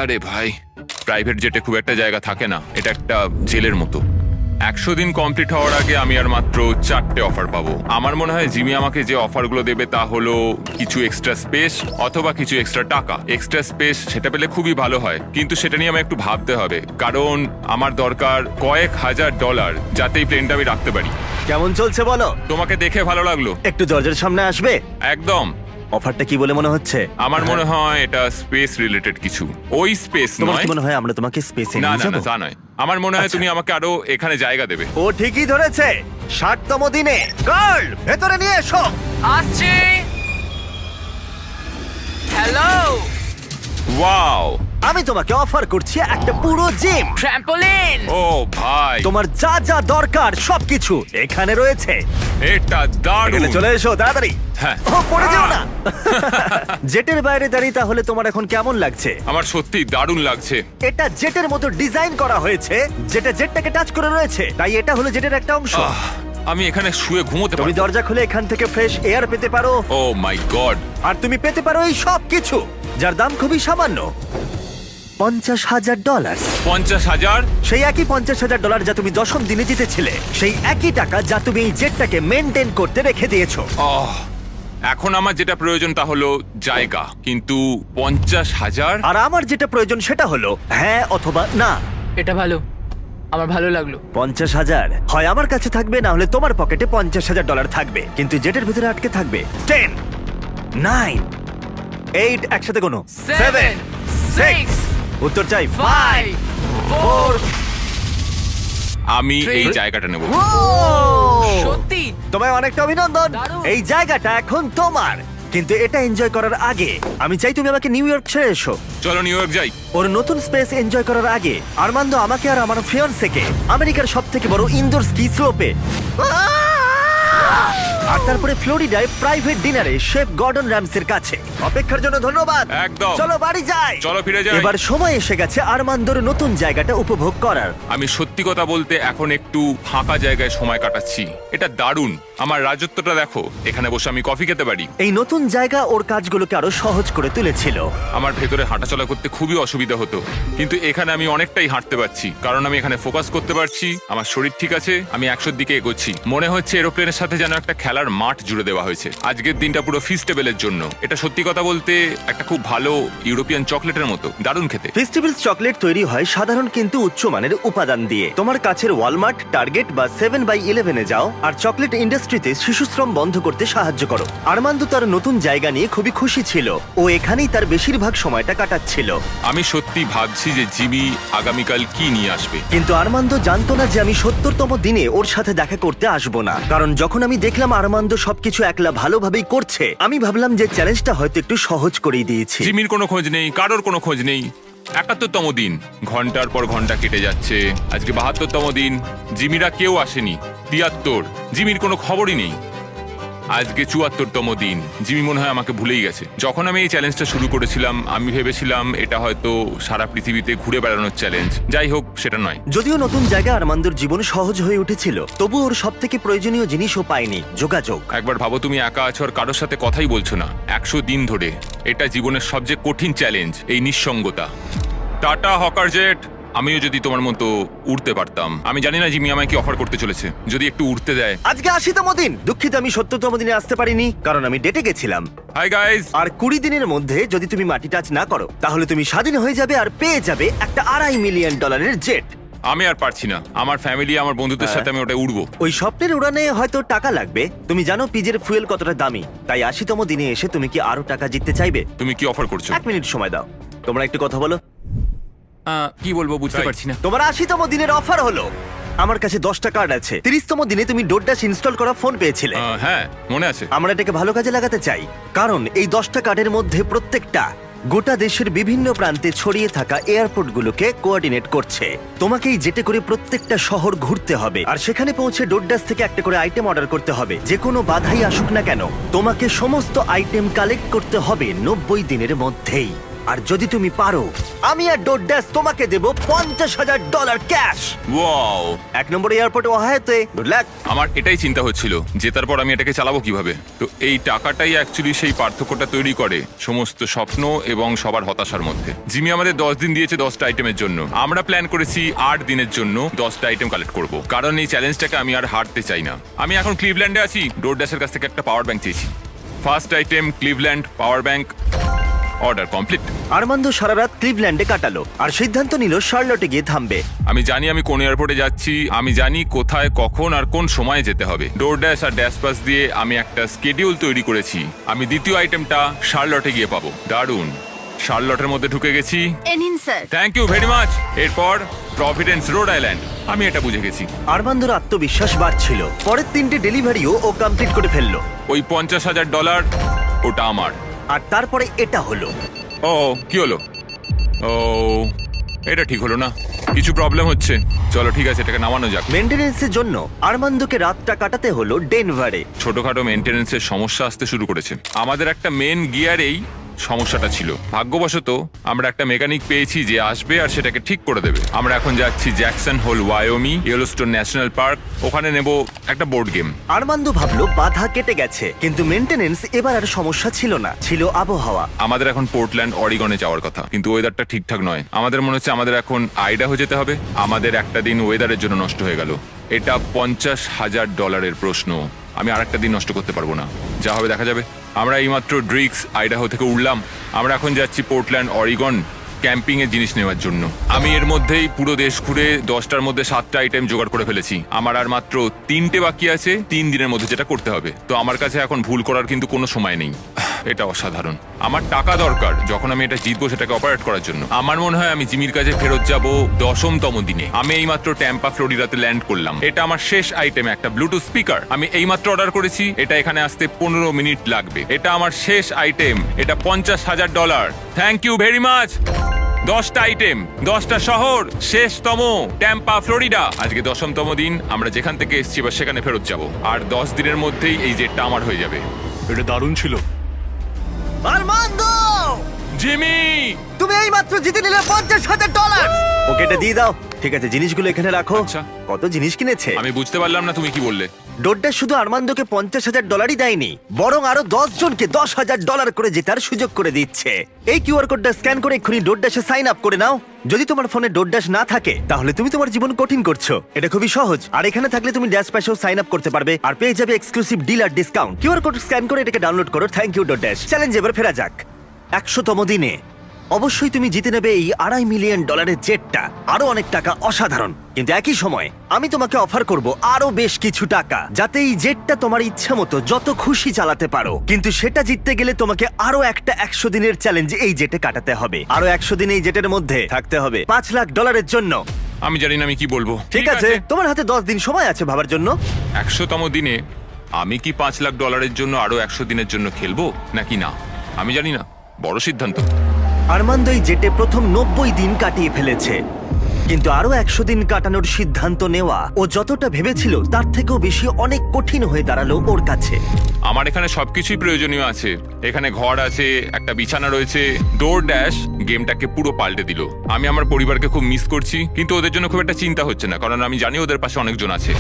আরে ভাই, প্রাইভেট জেটে খুব একটা জায়গা থাকে না, এটা একটা জেলের মতো। 100 দিন কমপ্লিট হওয়ার আগে আমি আর মাত্র 4টে অফার পাবো। আমার মনে হয় জিমি আমাকে যে অফারগুলো দেবে তা হলো কিছু এক্সট্রা স্পেস অথবা কিছু এক্সট্রা টাকা। এক্সট্রা স্পেস সেটা পেলে খুবই ভালো হয়, কিন্তু সেটা নিয়ে আমি একটু ভাবতে হবে, কারণ আমার দরকার কয়েক হাজার ডলার যাতে এই প্লেনটা আমি রাখতে পারি। কেমন চলছে বলো? তোমাকে দেখে ভালো লাগলো। একটু দরজার সামনে আসবে? একদম। অফারটা কি বলে মনে হচ্ছে? আমার মনে হয় এটা স্পেস রিলেটেড কিছু। ওই স্পেস তোমার নয়। কি মনে হয় আমরা তোমাকে স্পেসে না নিয়ে না যাব? না, তা নয়। আমার মনে হয় আচ্ছা। তুমি আমাকে আরো এখানে জায়গা দেবে। ও ঠিকই ধরেছে। 60তম দিনে গার্ল ভেতরে নিয়ে এসো। আসছে। হ্যালো। ওয়াও, আমি তোমাকে অফার করছি একটা পুরো জিম। ট্র্যাম্পোলিন। ও ভাই, তোমার যা যা দরকার সবকিছু এখানে রয়েছে। এটা দারুণ। এখানে চলে এসো তাড়াতাড়ি। হ্যাঁ। ও পড়ে যেও না। জেটের বাইরে দাঁড়িয়ে তাহলে তোমার এখন কেমন লাগছে? আমার সত্যি দারুণ লাগছে। এটা জেটের মতো ডিজাইন করা হয়েছে, যেটা জেটটাকে টাচ করে রয়েছে, তাই এটা হলো জেটের একটা অংশ। আমি এখানে শুয়ে ঘুমোতে তুমি পারবো। দরজা খুলে এখান থেকে ফ্রেশ এয়ার পেতে পারো, ও মাই গড। আর তুমি পেতে পারো এই সব কিছু যার দাম খুবই সামান্য, $50,000। 50,000? সেই একই $50,000 যা তুমি 10ম দিনে জিতেছিলে, সেই একই টাকা যা তুমি এই জেটটাকে মেনটেন করতে রেখে দিয়েছো। এখন আমার যেটা প্রয়োজন তা হলো জায়গা, কিন্তু 50,000? আর আমার যেটা প্রয়োজন সেটা হলো হ্যাঁ অথবা না। এটা ভালো, আমার ভালো লাগলো। 50,000 হয় আমার কাছে থাকবে, না হলে তোমার পকেটে $50,000 থাকবে, কিন্তু জেটের ভিতরে আটকে থাকবে 10, 9, 8, একসাথে কোনো 7, 6, উত্তর চাই 5, 4। আমি এই 3 জায়গাটা নেব। সত্যি তোমায় অনেকটা অভিনন্দন। দারুণ। এই জায়গাটা এখন তোমার, কিন্তু এটা এনজয় করার আগে আমি চাই তুমি আমাকে নিউ ইয়র্ক ছেড়ে এসো। চলো নিউ ইয়র্ক যাই। ওর নতুন স্পেস এনজয় করার আগে আরমান্দ আমাকে আর আমার ফিয়ান্সেকে আমেরিকার সবথেকে বড় ইনডোর স্কি স্লোপে আর তারপরে ফ্লোরিডায় প্রাইভেট ডিনারে শেফ গর্ডন র্যামসের কাছে। অপেক্ষার জন্য ধন্যবাদ। একদম। চলো বাড়ি যাই। চলো ফিরে যাই। এবার সময় এসে গেছে আরমান্দর নতুন জায়গাটা উপভোগ করার। আমি সত্যি কথা বলতে এখন একটু ফাঁকা জায়গায় সময় কাটাচ্ছি। এটা দারুণ। আমার রাজত্বটা দেখো, এখানে বসে আমি কফি খেতে পারি। এই নতুন জায়গা ওর কাজগুলোকে আরো সহজ করে তুলেছিল। আমার ভেতরে হাঁটাচলা করতে খুবই অসুবিধা হতো, কিন্তু এখানে আমি অনেকটাই হাঁটতে পারছি, কারণ আমি এখানে ফোকাস করতে পারছি। আমার শরীর ঠিক আছে, আমি 100-র দিকে এগোচ্ছি। মনে হচ্ছে এরোপ্লেনের সাথে যেন একটা খেলার মাঠ জুড়ে দেওয়া হয়েছে। আজকের দিনটা পুরো ফিস্টেবলের জন্য। এটা সত্যি কথা বলতে একটা খুব ভালো ইউরোপিয়ান চকলেটের মতো, দারুণ খেতে। ফেস্টিভ্যালস চকলেট তৈরি হয় সাধারণ কিন্তু উচ্চমানের উপাদান দিয়ে। তোমার কাছের ওয়ালমার্ট, টার্গেট বা 7/11 এ যাও আর চকলেট ইন্ডাস্ট্রি ইন্ডাস্ট্রিতে শিশুশ্রম বন্ধ করতে সাহায্য করো। আর্মান্দো তার নতুন জায়গা নিয়ে খুবই খুশি ছিল। ও এখানেই তার বেশিরভাগ সময়টা কাটাচ্ছিল। আমি সত্যি ভাবছি যে জিমি আগামীকাল কি নিয়ে আসবে। কিন্তু আর্মান্দো জানতো না যে আমি ৭০তম দিনে ওর সাথে দেখা করতে আসবো না। কারণ যখন আমি দেখলাম আর্মান্দো সবকিছু একলা ভালোভাবেই করছে, আমি ভাবলাম যে চ্যালেঞ্জটা হয়তো একটু সহজ করেই দিয়েছি। জিমির কোনো খোঁজ নেই, কারোর কোনো খোঁজ নেই। ৭১তম দিন, ঘন্টার পর ঘন্টা কেটে যাচ্ছে। আজকে ৭২তম দিন, জিমিরা কেউ আসেনি। ৭৩, জিমির কোনো খবরই নেই। আজকে ৭৪তম দিন, জিমি মনে হয় আমাকে ভুলেই গেছে। যখন আমি এই চ্যালেঞ্জটা শুরু করেছিলাম, আমি ভেবেছিলাম এটা হয়তো সারা পৃথিবীতে ঘুরে বেড়ানোর চ্যালেঞ্জ। যাই হোক, সেটা নয়। যদিও নতুন জায়গায় আর্মান্দোর জীবন সহজ হয়ে উঠেছিল, তবু ওর সব থেকে প্রয়োজনীয় জিনিসও পায়নি, যোগাযোগ। একবার ভাবো, তুমি একা আছো আর কারোর সাথে কথাই বলছো না ১০০ দিন ধরে। এটা জীবনের সবচেয়ে কঠিন চ্যালেঞ্জ, এই নিঃসঙ্গতা। Tata hawker jet. আমিও যদি তোমার মতো উড়তে পারতাম। আমি জানি না জিমি আমায় কি অফার করতে চলেছে, যদি একটু উড়তে দেয়। আজকে ৮০তম দিন। দুঃখিত আমি ৭০তম দিনে আসতে পারিনি, কারণ আমি ডেটে গেছিলাম। Hi guys. আর ২০ দিনের মধ্যে যদি তুমি মাটি টাচ না করো, তাহলে তুমি স্বাধীন হয়ে যাবে আর পেয়ে যাবে একটা $২.৫ মিলিয়ন জেট। আমি আর পারছি না। আমার ফ্যামিলি, আমার বন্ধুদের সাথে আমি ওটা উড়বো। ওই স্বপ্নের উড়ানে হয়তো টাকা লাগবে। তুমি জানো পিজের ফুয়েল কতটা দামি, তাই ৮০তম দিনে এসে তুমি কি আরো টাকা জিততে চাইবে? তুমি কি অফার করছো? ১ মিনিট সময় দাও। তোমরা একটু কথা বলো। কি বলবো বুঝতে পারছি না। তোমার ৮০তম দিনের অফার হলো, আমার কাছে 10টা কার্ড আছে। 30তম দিনে তুমি ডোরড্যাশ ইনস্টল করা ফোন পেয়েছিলে। হ্যাঁ, মনে আছে। আমরা এটাকে ভালো কাজে লাগাতে চাই, কারণ এই 10টা কার্ডের মধ্যে প্রত্যেকটা গোটা দেশের বিভিন্ন প্রান্তে ছড়িয়ে থাকা এয়ারপোর্টগুলোকে কোঅর্ডিনেট করছে। তোমাকেই যেতে করে প্রত্যেকটা শহর ঘুরতে হবে, আর সেখানে পৌঁছে ডোরড্যাশ থেকে একটা করে আইটেম অর্ডার করতে হবে। যে কোনো বাধাই আসুক না কেন, তোমাকে সমস্ত আইটেম কালেক্ট করতে হবে 90 দিনের মধ্যেই। আর যদি তুমি পারো, আমি আর ডোরড্যাশ তোমাকে দেব $৫০,০০০ ক্যাশ। ওয়াও। 1 নম্বর এয়ারপোর্টে ওয়াহাতে। Good luck. আমার এটাই চিন্তা হচ্ছিল, জেতার পর আমি এটাকে চালাবো কিভাবে। তো এই টাকাটাই অ্যাকচুয়ালি সেই পার্থক্যটা তৈরি করে সমস্ত স্বপ্ন এবং সবার হতাশার মধ্যে। জিমি আমাদের 10 দিন দিয়েছে 10টা আইটেমের জন্য। আমরা প্ল্যান করেছি 8 দিনের জন্য 10টা আইটেম কালেক্ট করব, কারণ এই চ্যালেঞ্জটাকে আমি আর হারতে চাই না। আমি এখন ক্লিভল্যান্ডে আছি, ডোরড্যাশের কাছ থেকে একটা পাওয়ার ব্যাংক চেয়েছি। First item Cleveland power bank. Order complete. Armando সারা রাত ক্লিভল্যান্ডে কাটালো আর সিদ্ধান্ত নিল শার্লটে গিয়ে থামবে। আমি জানি আমি কোন এয়ারপোর্টে যাচ্ছি, আমি জানি কোথায়, কখন আর কোন সময়ে যেতে হবে। ডোরড্যাশ আর ড্যাশ পাস দিয়ে আমি একটা স্কেডিউল তৈরি করেছি। আমি দ্বিতীয় আইটেমটা শার্লটে গিয়ে পাবো। দারুণ। শার্লটের মধ্যে ঢুকে গেছি। এনিন sir. Thank you very much. এরপর প্রভিডেন্স রোড আইল্যান্ড। আমি এটা বুঝে গেছি। আর্মান্দোর আত্মবিশ্বাস বাড়ছিল। পরের 3টে ডেলিভারিও ও কমপ্লিট করে ফেললো। ওই $৫০,০০০ ওটা আমার। আর তারপরে এটা হলো। ও কি হলো? ও এটা ঠিক হলো না, কিছু প্রবলেম হচ্ছে। চলো ঠিক আছে, এটাকে নামানো যাক। মেইনটেনেন্সের জন্য আর্মান্দোকে রাতটা কাটাতে হলো ডেনভারে। ছোটখাটো মেইনটেনেন্সের সমস্যা আসতে শুরু করেছে। আমাদের একটা মেন গিয়ারেই সমস্যাটা ছিল। ভাগ্যবশত আমরা একটা মেকানিক পেয়েছি যে আসবে আর সেটাকে ঠিক করে দেবে। আমরা এখন যাচ্ছি Jackson Hole Wyoming, Yellowstone National Park. ওখানে নেব একটা বোর্ড গেম। আর্মান্দো ভাবলো বাধা কেটে গেছে, কিন্তু মেইনটেনেন্স এবার আর সমস্যা ছিল না, ছিল আবহাওয়া। আমাদের এখন পোর্টল্যান্ড অরিগনে যাওয়ার কথা, কিন্তু ওয়েদারটা ঠিকঠাক নয়। আমাদের মনে হচ্ছে আমাদের এখন আইডাহো যেতে হবে। আমাদের একটা দিন ওয়েদারের জন্য নষ্ট হয়ে গেল। এটা $৫০,০০০ প্রশ্ন। আমি আর একটা দিন নষ্ট করতে পারবো না। যা হবে দেখা যাবে। আমরা এইমাত্র ড্রিক্স আইডাহো থেকে উঠলাম। আমরা এখন যাচ্ছি পোর্টল্যান্ড অরিগন ক্যাম্পিং এর জিনিস নেওয়ার জন্য। আমি এর মধ্যেই পুরো দেশ ঘুরে 10টার মধ্যে 7টা আইটেম জোগাড় করে ফেলেছি। আমার আর মাত্র 3টে বাকি আছে 3 দিনের মধ্যে যেটা করতে হবে। তো আমার কাছে এখন ভুল করার কিন্তু কোনো সময় নেই। এটা অসাধারণ। আমার টাকা দরকার যখন আমি এটা জিতবো সেটাকে অপারেট করার জন্য। আমার মনে হয় আমি জিমির কাছে ফেরত যাব 10তম দিনে। আমি এইমাত্র ট্যাম্পা ফ্লোরিডাতে ল্যান্ড করলাম। এটা আমার শেষ আইটেম, একটা ব্লুটুথ স্পিকার। আমি এইমাত্র অর্ডার করেছি, এটা এখানে আসতে 15 মিনিট লাগবে। এটা আমার শেষ আইটেম, এটা $৫০,০০০। Thank you very much. 10টা আইটেম, 10টা শহর, শেষতম ট্যাম্পা ফ্লোরিডা। আজকে 10তম দিন। আমরা যেখান থেকে এসেছি এবার সেখানে ফেরত যাব। আর 10 দিনের মধ্যেই এই জেটটা আমার হয়ে যাবে। এটা দারুণ ছিল। আর্মান্দো, জিমি, তুমি এইমাত্র জিতে নিলে $৫০,০০০। ওকে এটা দিয়ে দাও। ঠিক আছে, জিনিসগুলো এখানে রাখো। আচ্ছা। কত জিনিস কিনেছে? আমি বুঝতে পারলাম না তুমি কি বললে। ডোড্যাশ শুধু আর্মান্দোকে $৫০,০০০ দেয়নি, বরং আরো 10 জনকে $10,০০০ করে জেতার সুযোগ করে দিচ্ছে। এই কিউআর কোডটা স্ক্যান করে এক্ষুনি ডোড্যাশে সাইন আপ করে নাও। যদি তোমার ফোনে ডোড্যাশ না থাকে তাহলে তুমি তোমার জীবন কঠিন করছো। এটা খুবই সহজ। আর এখানে থাকলে তুমি ড্যাশ প্যাশেও সাইন আপ করতে পারবে আর পেয়ে যাবে এক্সক্লুসিভ ডিল আর ডিসকাউন্ট। কিউআর কোড স্ক্যান করে এটাকে ডাউনলোড করো। Thank you ডোড্যাশ। চ্যালেঞ্জ এবার ফেরা যাক। 100তম দিনে অবশ্যই তুমি জিতে নেবে এই $2.5 মিলিয়ন জেটটা, আরো অনেক টাকা, অসাধারণ। কিন্তু একই সময় আমি তোমাকে অফার করব আরো বেশ কিছু টাকা, যাতে এই জেটটা তোমার ইচ্ছা মতো যত খুশি চালাতে পারো। কিন্তু সেটা জিততে গেলে তোমাকে আরো একটা 100 দিনের চ্যালেঞ্জ এই জেটে কাটাতে হবে। আরো 100 দিন এই জেটের মধ্যে থাকতে হবে $5 লাখ জন্য। আমি জানি না আমি কি বলবো। ঠিক আছে, তোমার হাতে 10 দিন সময় আছে ভাবার জন্য। 100তম দিনে আমি কি $5 লাখ জন্য আরো 100 দিনের জন্য খেলবো নাকি না আমি জানি না। বড় সিদ্ধান্ত। আরমান্দো এই জেটে প্রথম 90 দিন কাটিয়ে ফেলেছে, কিন্তু আরো 100 দিন কাটানোর সিদ্ধান্ত নেওয়া ও যতটা ভেবেছিল তার থেকেও বেশি অনেক কঠিন হয়ে দাঁড়ালো ওর কাছে। আমার এখানে সবকিছুই প্রয়োজনীয় আছে। এখানে ঘর আছে, একটা বিছানা রয়েছে। ডোর ড্যাশ গেমটাকে পুরো পাল্টে দিল। আমি আমার পরিবারকে খুব মিস করছি, কিন্তু ওদের জন্য খুব একটা চিন্তা হচ্ছে না, কারণ আমি জানি ওদের পাশে অনেকজন আছে।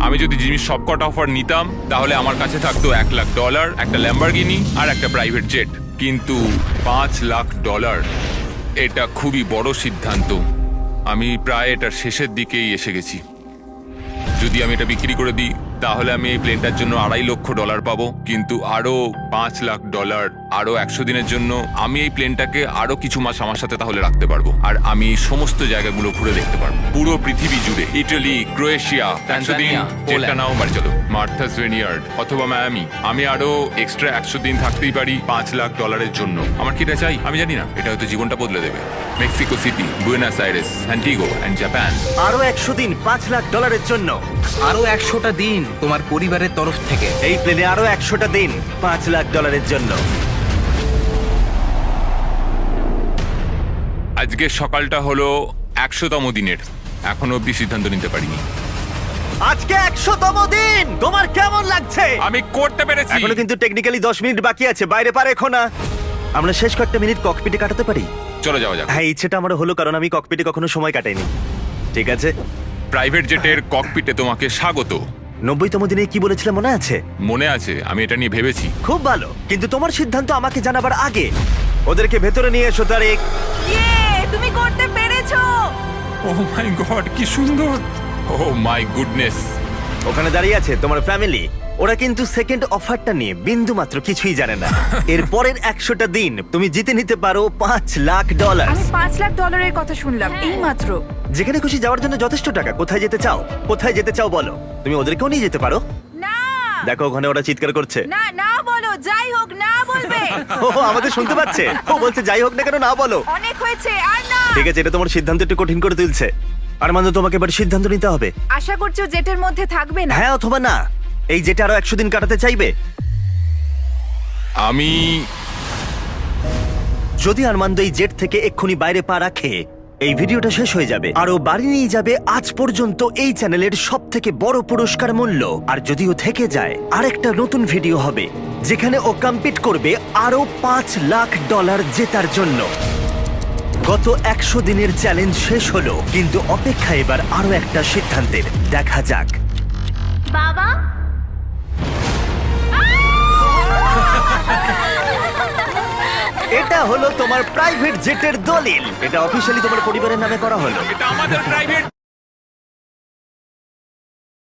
আমি যদি জিমির সবকটা অফার নিতাম তাহলে আমার কাছে থাকতো $1 লাখ, একটা ল্যাম্বরগিনি আর একটা প্রাইভেট জেট। কিন্তু $5 লাখ, এটা খুবই বড় সিদ্ধান্ত। আমি প্রায় এটার শেষের দিকেই এসে গেছি। যদি আমি এটা বিক্রি করে দিই তাহলে আমি এই প্লেনটার জন্য $2.5 লক্ষ পাবো, কিন্তু আরো $5 লাখ, আরো 100 দিনের জন্য আমি এই প্লেনটাকে আরো কিছু মাস আমার সাথে তাহলে রাখতে পারবো। আর আমি এই সমস্ত জায়গাগুলো ঘুরে দেখতে পারবো, পুরো পৃথিবী জুড়ে। ইটালি, ক্রোয়েশিয়া, 100 দিন, যেটা নাও বাড়ি চলো, মার্থাস ভিনিয়ার্ড অথবা মায়ামি। আমি আরো এক্সট্রা 100 দিন থাকতেই পারি $5 লাখ জন্য। আমার কি এটা চাই আমি জানি না, এটা হয়তো জীবনটা বদলে দেবে। Mexico City, Buenos Aires, Antigua and Japan. আরো 100 দিন $5 লাখ জন্য। আরো 100টা দিন তোমার পরিবারের তরফ থেকে। এই প্লেনে আরো 100টা দিন $5 লাখ জন্য। আজকে সকালটা হলো 100তম দিনের, এখনো অব্দি সিদ্ধান্ত নিতে পারিনি। আজকে 100তম দিন, তোমার কেমন লাগছে? আমি করতে পেরেছি। এখনো কিন্তু টেকনিক্যালি 10 মিনিট বাকি আছে, বাইরে পার এখন না। আমরা শেষ কয়েকটা মিনিট ককপিটে কাটাতে পারি? চলে যাওয়া যাক। হ্যাঁ, ইচ্ছেটা আমারও হলো, কারণ আমি ককপিটে কখনো সময় কাটাইনি। ঠিক আছে, প্রাইভেট জেটের ককপিটে তোমাকে স্বাগত। 90তম দিনে কি বলেছিলে মনে আছে? মনে আছে, আমি এটা নিয়ে ভেবেছি। খুব ভালো, কিন্তু তোমার সিদ্ধান্ত আমাকে জানাবার আগে ওদেরকে ভেতরে নিয়ে এসো। তারিক, ইয়ে, তুমি করতে পেরেছো। ও মাই গড, কি সুন্দর। ও মাই গুডনেস। ওখানে দাঁড়িয়ে আছে তোমার ফ্যামিলি। ওরা কিন্তু সেকেন্ড অফারটা নিয়ে বিন্দু মাত্র কিছুই জানে না। এর পরের 100টা দিন তুমি জিতে নিতে পারো $5 লাখ। আমি $5 লাখ কথা শুনলাম এই মাত্র। যেখানে খুশি যাওয়ার জন্য যথেষ্ট টাকা। কোথায় যেতে চাও? কোথায় যেতে চাও বলো, তুমি ওদেরকেও নিয়ে যেতে পারো। না দেখো ওখানে ওরা চিৎকার করছে। না না বলো, যাই হোক না বলবে। ও আমাদের শুনতে পাচ্ছে। ও বলছে যাই হোক না কেন না বলো। অনেক হয়েছে আর না। ঠিক আছে, এটা তোমার সিদ্ধান্ত একটু কঠিন করে তুলছে। আরমান্দ, তোমাকে এবার সিদ্ধান্ত নিতে হবে। আশা করছো জেটের মধ্যে থাকবে না? হ্যাঁ অথবা না। এই যেটা আরো 100 দিন কাটাতে চাইবে। আমি যদি আরমান্দ এই জেট থেকে এক্ষুনি বাইরে পা রাখে, এই ভিডিওটা শেষ হয়ে যাবে আর ও বাড়ি নিয়ে যাবে আজ পর্যন্ত এই চ্যানেলের সবথেকে বড় পুরস্কার মূল্য। আর যদিও থেকে যায়, আরেকটা নতুন ভিডিও হবে যেখানে ও কম্পিট করবে আরো $5 লাখ জেতার জন্য। গত 100 দিনের চ্যালেঞ্জ শেষ হলো, কিন্তু অপেক্ষা এবার আরো একটা সিদ্ধান্তের। দেখা যাক। বাবা, এটা হলো তোমার প্রাইভেট জেটের দলিল। এটা অফিসিয়ালি তোমার পরিবারের নামে করা হলো। এটা আমাদের প্রাইভেট